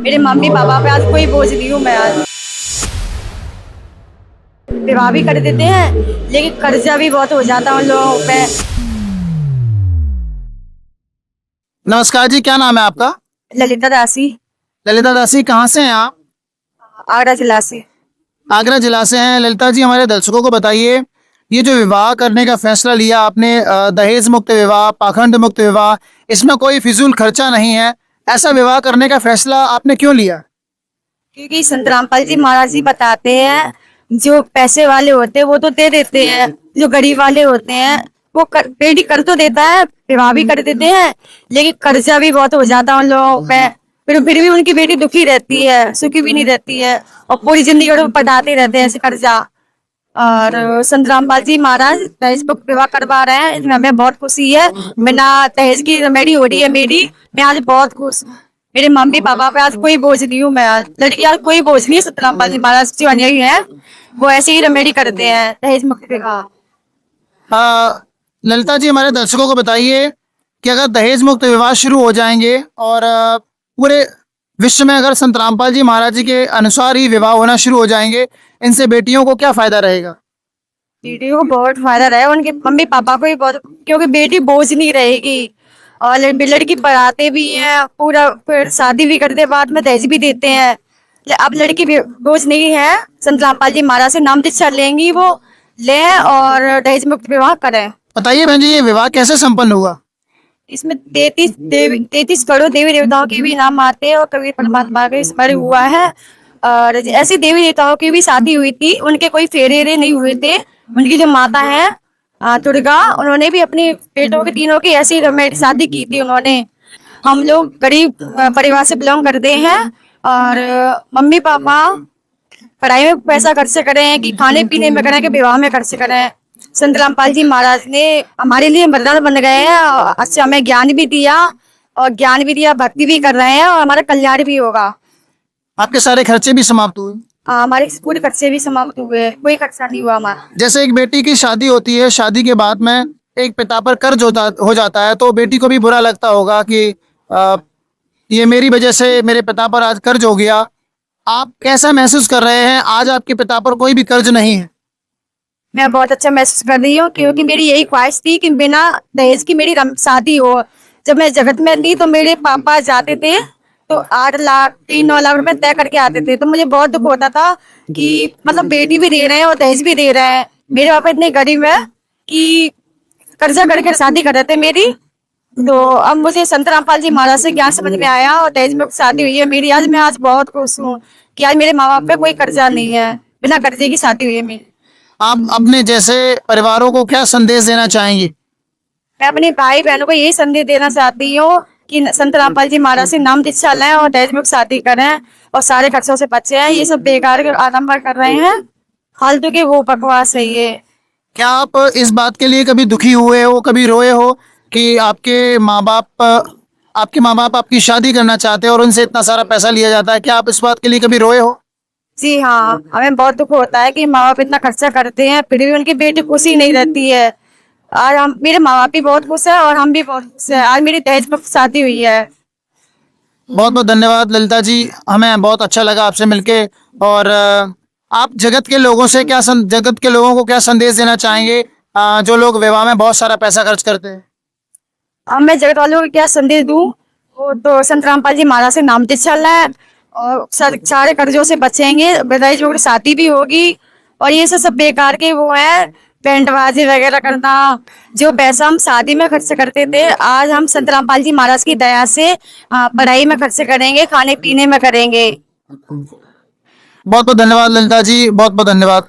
मेरे mummy papa पे आज कोई बोझ नहीं हूँ मैं आज। विवाह भी कर देते हैं लेकिन कर्जा भी बहुत हो जाता है उन लोगों पे। नमस्कार जी, क्या नाम है आपका? ललिता दासी, ललिता दासी, कहाँ से हैं आप? आगरा जिला से। आगरा जिला से हैं। ललिता जी, हमारे दर्शकों को बताइए, ये जो विवाह करने का फैसला लिया आपने, दहेज मुक्त विवाह, पाखंड मुक्त विवाह, इसमें कोई फिजूल खर्चा नहीं है, ऐसा विवाह करने का फैसला आपने क्यों लिया? क्योंकि संत रामपाल जी महाराज जी बताते हैं, जो पैसे वाले होते हैं वो तो दे देते हैं, जो गरीब वाले होते हैं वो पेटी कर तो देता है, विवाह भी कर देते हैं, लेकिन कर्जा भी बहुत हो जाता है उन लोगों पे। फिर भी उनकी बेटी दुखी रहती है, सुखी भी नहीं रहती है, और पूरी जिंदगी वो पटाते रहते हैं ऐसे कर्जा। और संत रामपाल जी महाराज दहेज मुक्त विवाह करवा रहे हैं, इसमें हमें बहुत खुशी है। बिना दहेज की रेमेडी हो रही है मेरी, मैं आज बहुत खुश हूँ। मेरे मम्मी पापा पे आज कोई बोझ नहीं हूँ मैं आज। लड़की आज कोई बोझ नहीं है, संत रामपाल जी महाराज जो अन्यायी है वो ऐसे ही रेमेडी करते हैं दहेज मुक्त विवाह। ललिता जी, हमारे दर्शकों को बताइए कि अगर दहेज मुक्त विवाह शुरू हो जाएंगे और पूरे विश्व में अगर संत रामपाल जी महाराज जी के अनुसार ही विवाह होना शुरू हो जाएंगे, इनसे बेटियों को क्या फायदा रहेगा? बेटियों को बहुत फायदा रहेगा, उनके मम्मी पापा को भी बहुत, क्योंकि बेटी बोझ नहीं रहेगी। और लड़की पढ़ाते भी हैं पूरा, फिर शादी भी करते बाद में दहेज भी देते हैं। अब लड़की बोझ नहीं है, संत रामपाल जी महाराज से नाम दीक्षा लेंगी वो, ले और दहेज मुक्त विवाह करें। बताइए बहन जी, ये विवाह कैसे संपन्न हुआ? इसमें 33 करोड़ देवी देवताओं के भी नाम आते हैं और कबीर परमात्मा का स्मरण हुआ है। और ऐसी देवी देवताओं की भी शादी हुई थी, उनके कोई फेरे नहीं हुए थे। उनकी जो माता है दुर्गा, उन्होंने भी अपने बेटों के तीनों की ऐसी शादी की थी उन्होंने। हम लोग गरीब परिवार से बिलोंग करते हैं, और मम्मी पापा पढ़ाई में पैसा खर्च करें कि खाने पीने में करें कि विवाह में खर्च करें। संत रामपाल जी महाराज ने हमारे लिए वरदान बन गए हैं, और अच्छा हमें ज्ञान भी दिया, और ज्ञान भी दिया, भक्ति भी कर रहे हैं, और हमारा कल्याण भी होगा। आपके सारे खर्चे भी समाप्त हुए? हमारे पूरे खर्चे भी समाप्त हुए, कोई खर्चा नहीं हुआ हमारा। जैसे एक बेटी की शादी होती है, शादी के बाद में एक पिता पर कर्ज हो जाता है, तो बेटी को भी बुरा लगता होगा कि ये मेरी वजह से मेरे पिता पर आज कर्ज हो गया। आप कैसा महसूस कर रहे हैं? आज आपके पिता पर कोई भी कर्ज नहीं है। मैं बहुत अच्छा महसूस कर रही हूँ, क्योंकि मेरी यही ख्वाहिश थी कि बिना दहेज की मेरी शादी हो। जब मैं जगत में थी तो मेरे पापा जाते थे तो 8 लाख 9 लाख रुपए तय करके आते थे, तो मुझे बहुत दुख होता था कि मतलब बेटी भी दे रहे हैं और दहेज भी दे रहे हैं। मेरे पापा इतने गरीब है कि कर्जा करके शादी कर रहे थे मेरी। तो अब मुझे संत रामपाल जी महाराज से ज्ञान समझ में आया और दहेज में शादी हुई है मेरी। आज मैं आज बहुत खुश हूँ कि आज मेरे माँ बाप पे कोई कर्जा नहीं है, बिना कर्जे की शादी हुई है मेरी। आप अपने जैसे परिवारों को क्या संदेश देना चाहेंगी? मैं अपने भाई बहनों को यही संदेश देना चाहती हूँ कि संत रामपाल जी महाराज से नाम दीक्षा लें और दहेज मुक्त शादी करें और सारे खर्चों से बचे हैं। ये सब बेकार के आडंबर कर रहे हैं, फालतू के वो बकवास है ये। क्या आप इस बात के लिए कभी दुखी हुए हो, कभी रोए हो कि आपके माँ बाप आपकी शादी करना चाहते हैं और उनसे इतना सारा पैसा लिया जाता है? क्या आप इस बात के लिए कभी रोए हो? जी हाँ, हमें बहुत दुख होता है कि माँ बाप इतना खर्चा करते हैं फिर भी उनकी बेटी खुशी नहीं रहती है। और हम, मेरे माँ बाप भी बहुत खुश है और हम भी बहुत खुश है। आज मेरी दहेज मुक्त शादी हुई है। बहुत बहुत धन्यवाद ललिता जी, हमें बहुत अच्छा लगा आपसे मिलके। और आप जगत के लोगों से जगत के लोगों को क्या संदेश देना चाहेंगे, जो लोग विवाह में बहुत सारा पैसा खर्च करते हैं? अब मैं जगत वालों को क्या संदेश दूं, वो तो संत रामपाल जी महाराज से नाम दीक्षा लें और सारे कर्जों से बचेंगे, दहेज मुक्त शादी भी होगी। और ये सब बेकार के वो है, बैंडबाजी वगैरह करना। जो पैसा हम शादी में खर्च करते थे, आज हम संत रामपाल जी महाराज की दया से पढ़ाई में खर्च करेंगे, खाने पीने में करेंगे। बहुत बहुत धन्यवाद ललिता जी, बहुत बहुत धन्यवाद।